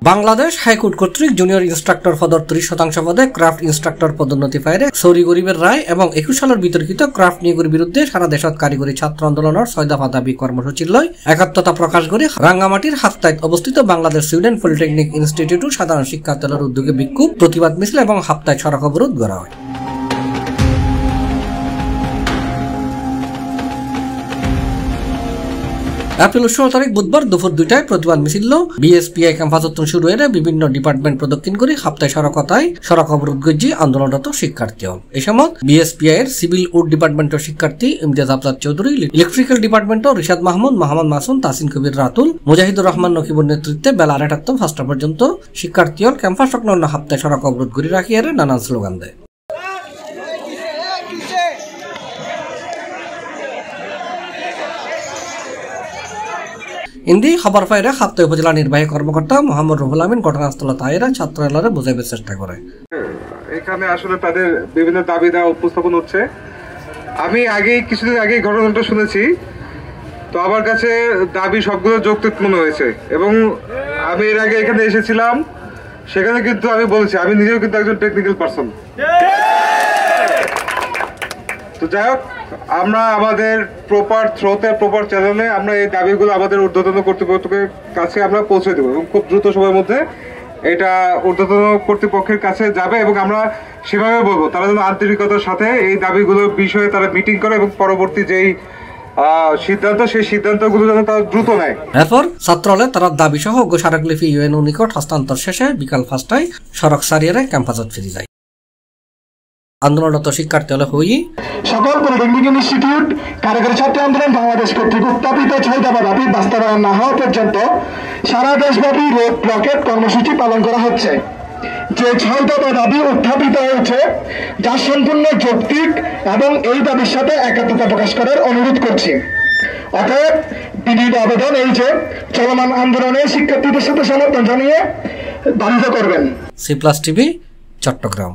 Bangladesh high court কর্তৃক junior instructor পদর 30% পদে craft instructor পদোন্নতি পাইরে সৌরি গরিবের রায় এবং 21 সালের বিতর্কিত ক্রাফট নিয়োগের বিরুদ্ধে সারা দেশত কারিগরি ছাত্র আন্দোলনের 6 দফা দাবি কর্মসূচির লই একাত্মতা প্রকাশ করে রাঙ্গামাটির হাফতাইত অবস্থিত বাংলাদেশ সুইডেন পলিটেকনিক ইনস্টিটিউট সাধারণ শিক্ষার্থীদের উদ্যোগে বিক্ষোভ প্রতিবাদ মিছিল এবং হাফতাইত সড়ক অবরোধ করা হয়। এপ্রিল 16 তারিখ বুধবার দুপুর 2টায় প্রতিবাদ মিছিল বিএসপিআই ক্যাম্পাস শুরু হয়ে বিভিন্ন ডিপার্টমেন্ট প্রদক্ষিণ করে হাপ্তায় সড়ক অবরোধ গজি আন্দোলনরত শিক্ষার্থী। এই সময় বিএসপিআই এর সিভিল উড ডিপার্টমেন্টের শিক্ষার্থী ইমতিয়াজ আফজাদ চৌধুরী, ইলেকট্রিক্যাল ডিপার্টমেন্টের রিশাদ মাহমুদ, মোহাম্মদ মাসুম, তাসিন কবির রাতুল, মুজাহিদুর রহমান নকিবুর নেতৃত্বে বেলা 8:30 পর্যন্ত শিক্ষার্থী ক্যাম্পাস সংলগ্ন হাপ্তায় সড়ক অবরোধ করে রাখিয়ে নানান স্লোগান দেয়। ইন্দি খবর পাইরা হাপ্তায় উপজেলা নির্বাহী কর্মকর্তা মোহাম্মদ রুহুল আমিন ঘটনাস্থলে তাইরা ছাত্ররা বোঝাইবার চেষ্টা করে। এখানে আসলে তাদের বিভিন্ন দাবি দেওয়া উপস্থাপন হচ্ছে। আমি কিছুদিন আগে ঘটনাটা শুনেছি, তো আমার কাছে দাবি সবগুলো যৌক্তিক মনে হয়েছে এবং আমি এর আগে এখানে এসেছিলাম, সেখানে কিন্তু আমি বলেছি আমি নিজেও কিন্তু একজন টেকনিক্যাল পারসন। তো যাই হোক, আমরা আমাদের প্রপার থ্রোতে প্রপার চ্যানেলে আমরা এই দাবিগুলো আমাদের ঊর্ধ্বতন কর্তৃপক্ষের কাছে আমরা পৌঁছে দেবো এবং খুব দ্রুত সময়ের মধ্যে এটা ঊর্ধ্বতন কর্তৃপক্ষের কাছে যাবে এবং আমরা সেভাবে বলবো তারা যেন আন্তরিকতার সাথে এই দাবিগুলোর বিষয়ে তারা মিটিং করে এবং পরবর্তী যেই সিদ্ধান্ত সেই সিদ্ধান্তগুলো যেন তারা দ্রুত নেয়। এরপর ছাত্রালয়ে তারা দাবি সহ স্মারকলিপি ইউএনও নিকট হস্তান্তর শেষে বিকাল 5টায় সড়ক সারিয়ে ক্যাম্পাসত ফিরে যায়। আন্দোলনরত শিক্ষার্থী হই সকল পলিটেকনিক ইনস্টিটিউট কারিগরি ছাত্র আন্দোলন বাংলাদেশ কর্তৃক উত্থাপিত 6 দফা দাবি বাস্তবায়ন না হওয়া পর্যন্ত সারা দেশব্যাপী রোড ব্লকেট কর্মসূচি পালন করা হচ্ছে। যে 6 দফা দাবি উত্থাপিত হয়েছে যা সম্পূর্ণ যৌক্তিক এবং এই দাবির সাথে একাত্মতা প্রকাশ করার অনুরোধ করছি। অতএব বিনীত আবেদন এই যে চলমান আন্দোলনে শিক্ষার্থীদের সাথে সমর্থন জানিয়ে বাধিত করবেন। C+ TV, Chittagong.